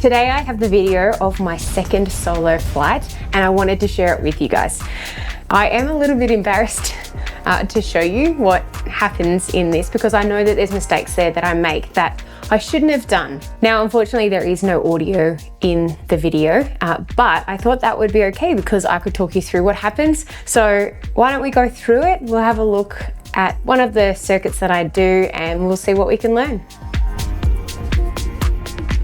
Today I have the video of my second solo flight and I wanted to share it with you guys. I am a little bit embarrassed to show you what happens in this because I know that there's mistakes there that I make that I shouldn't have done. Now, unfortunately, there is no audio in the video, but I thought that would be okay because I could talk you through what happens. So why don't we go through it? We'll have a look at one of the circuits that I do and we'll see what we can learn.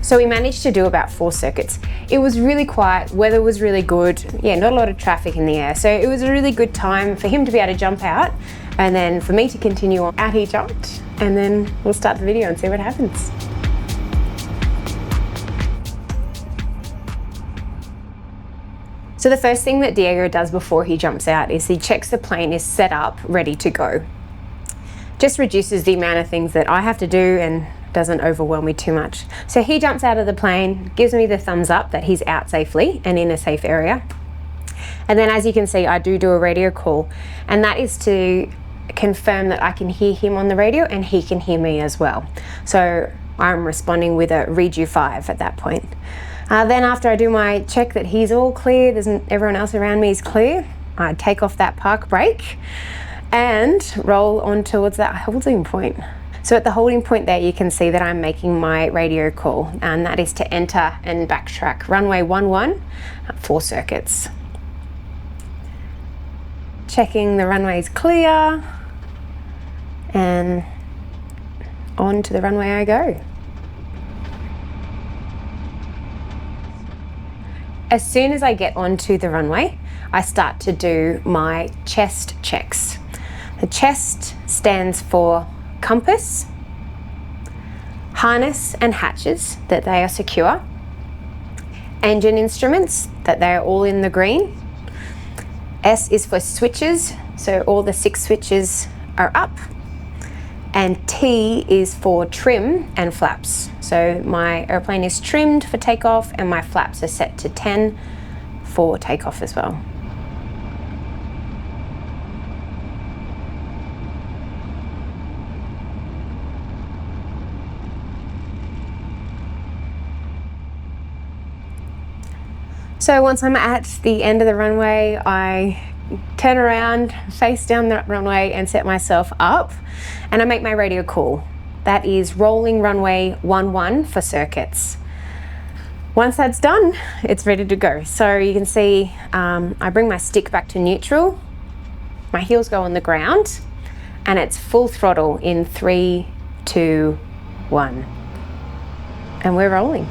So we managed to do about 4 circuits. It was really quiet, weather was really good. Yeah, not a lot of traffic in the air. So it was a really good time for him to be able to jump out and then for me to continue on. Out he jumped and then we'll start the video and see what happens. So the first thing that Diego does before he jumps out is he checks the plane is set up, ready to go. Just reduces the amount of things that I have to do and doesn't overwhelm me too much. So he jumps out of the plane, gives me the thumbs up that he's out safely and in a safe area. And then as you can see, I do a radio call, and that is to confirm that I can hear him on the radio and he can hear me as well. So I'm responding with a read you 5 at that point. Then after I do my check that he's all clear, everyone else around me is clear, I take off that park brake and roll on towards that holding point. So at the holding point there, you can see that I'm making my radio call, and that is to enter and backtrack runway 11, 4 circuits. Checking the runway's clear, and on to the runway I go. As soon as I get onto the runway, I start to do my chest checks. The chest stands for compass, harness and hatches, that they are secure, engine instruments, that they are all in the green. S is for switches, so all the 6 switches are up. And T is for trim and flaps. So my airplane is trimmed for takeoff and my flaps are set to 10 for takeoff as well. So once I'm at the end of the runway, I turn around, face down the runway and set myself up, and I make my radio call. That is rolling runway 11 for circuits. Once that's done, it's ready to go. So you can see I bring my stick back to neutral, my heels go on the ground, and it's full throttle in 3, 2, 1. And we're rolling.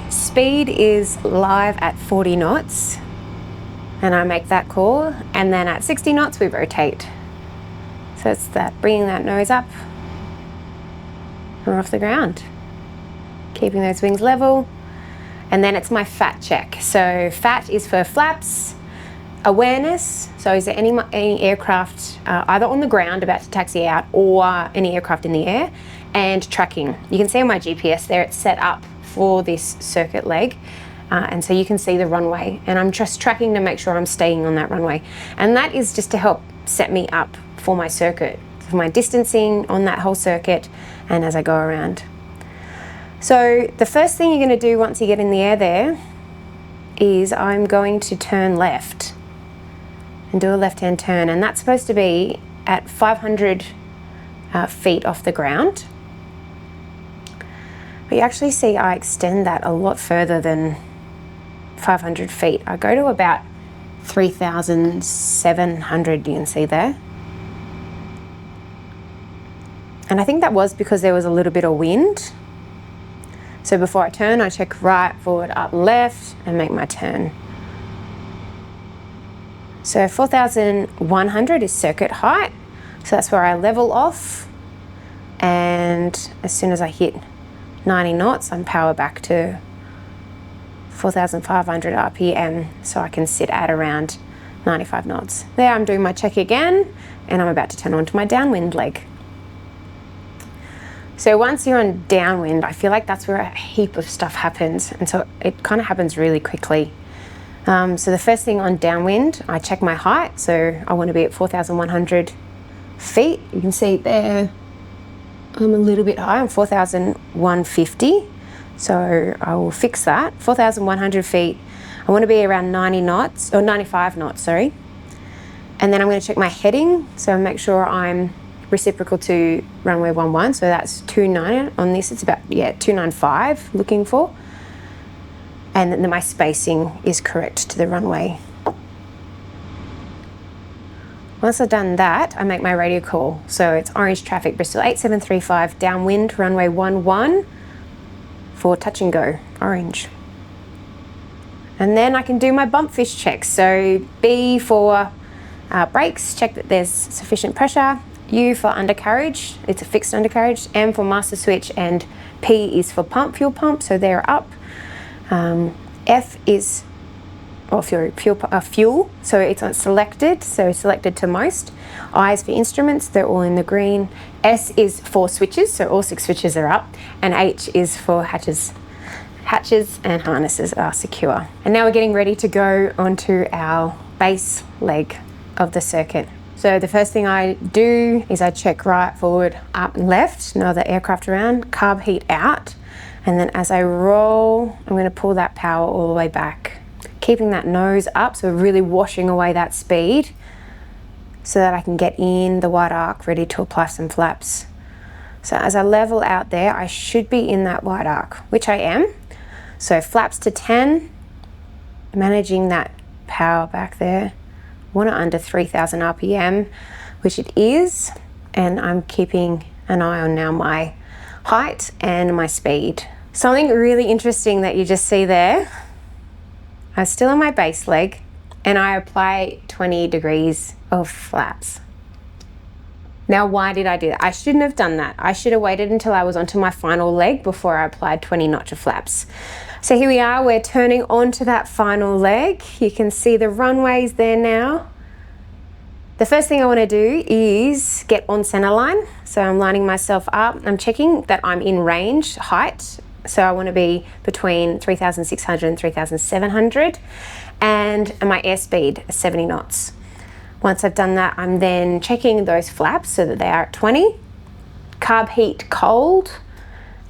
Speed is live at 40 knots and I make that call, and then at 60 knots we rotate. So it's that, bringing that nose up and we're off the ground, keeping those wings level. And then it's my FAT check. So FAT is for flaps, awareness, so is there any aircraft either on the ground about to taxi out or any aircraft in the air, and tracking. You can see on my GPS there it's set up for this circuit leg, and so you can see the runway, and I'm just tracking to make sure I'm staying on that runway, and that is just to help set me up for my circuit, for my distancing on that whole circuit and as I go around. So the first thing you're going to do once you get in the air there is I'm going to turn left and do a left-hand turn, and that's supposed to be at 500 feet off the ground. But you actually see I extend that a lot further than 500 feet. I go to about 3,700, you can see there. And I think that was because there was a little bit of wind. So before I turn, I check right, forward, up, left, and make my turn. So 4,100 is circuit height. So that's where I level off. And as soon as I hit 90 knots, I'm power back to 4,500 RPM, so I can sit at around 95 knots. There, I'm doing my check again, and I'm about to turn on to my downwind leg. So once you're on downwind, I feel like that's where a heap of stuff happens, and so it kind of happens really quickly. So the first thing on downwind, I check my height, so I want to be at 4,100 feet. You can see there I'm a little bit high. I'm 4,150. So I will fix that. 4,100 feet. I want to be around 90 knots, or 95 knots, sorry. And then I'm going to check my heading. So make sure I'm reciprocal to runway 11. So that's 290. On this, it's about, yeah, 295 looking for. And then my spacing is correct to the runway. Once I've done that, I make my radio call. So it's orange traffic, Bristol 8735, downwind, runway 11 for touch and go, orange. And then I can do my bump fish checks. So B for brakes, check that there's sufficient pressure. U for undercarriage, it's a fixed undercarriage. M for master switch, and P is for pump, fuel pump, so they're up. F is fuel, so it's on selected, so selected to most. I is for instruments, they're all in the green. S is for switches, so all 6 switches are up. And H is for hatches. Hatches and harnesses are secure. And now we're getting ready to go onto our base leg of the circuit. So the first thing I do is I check right, forward, up and left, no other aircraft around, carb heat out. And then as I roll, I'm going to pull that power all the way back, keeping that nose up, so really washing away that speed so that I can get in the wide arc ready to apply some flaps. So as I level out there, I should be in that wide arc, which I am. So flaps to 10, managing that power back there. Want it under 3,000 RPM, which it is, and I'm keeping an eye on now my height and my speed. Something really interesting that you just see there, I'm still on my base leg and I apply 20 degrees of flaps. Now, why did I do that? I shouldn't have done that. I should have waited until I was onto my final leg before I applied 20 notch of flaps. So here we are, we're turning onto that final leg. You can see the runways there now. The first thing I want to do is get on center line. So I'm lining myself up. I'm checking that I'm in range height. So I want to be between 3,600 and 3,700. And my airspeed is 70 knots. Once I've done that, I'm then checking those flaps so that they are at 20. Carb heat cold.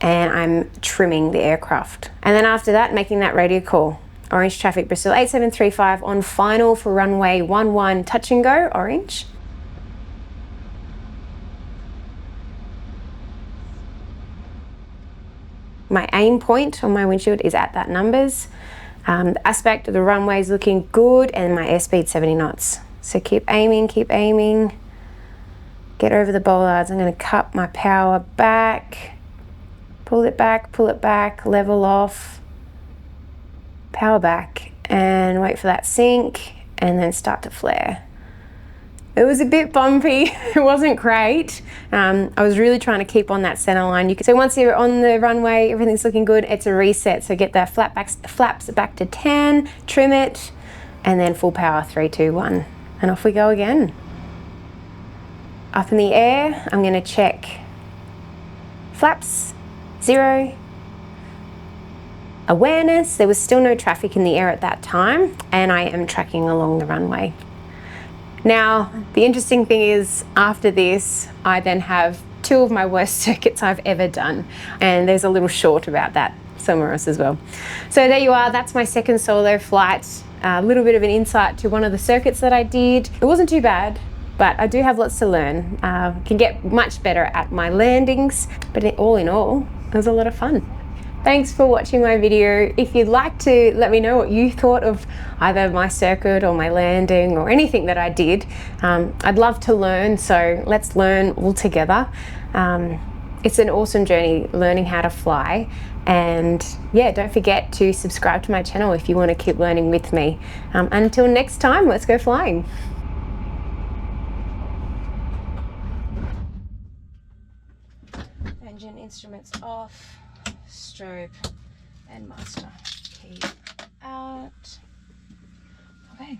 And I'm trimming the aircraft. And then after that, making that radio call. Orange traffic, Bristol 8735 on final for runway 11, touch and go, orange. My aim point on my windshield is at that numbers. The aspect of the runway is looking good and my airspeed 70 knots. So keep aiming, get over the bollards. I'm gonna cut my power back, pull it back, level off, power back, and wait for that sink, and then start to flare. It was a bit bumpy, it wasn't great. I was really trying to keep on that center line. So once you're on the runway, everything's looking good, it's a reset. So get the flaps back to 10, trim it, and then full power, 3, 2, 1. And off we go again. Up in the air, I'm gonna check flaps, 0. Awareness, there was still no traffic in the air at that time, and I am tracking along the runway. Now, the interesting thing is, after this, I then have 2 of my worst circuits I've ever done, and there's a little short about that somewhere else as well. So there you are, that's my second solo flight. A little bit of an insight to one of the circuits that I did. It wasn't too bad, but I do have lots to learn. Can get much better at my landings, but all in all, it was a lot of fun. Thanks for watching my video. If you'd like to let me know what you thought of either my circuit or my landing or anything that I did, I'd love to learn, so let's learn all together. It's an awesome journey learning how to fly, and yeah, don't forget to subscribe to my channel if you want to keep learning with me. Until next time, let's go flying. Engine instruments off. Strobe and master key out. Okay.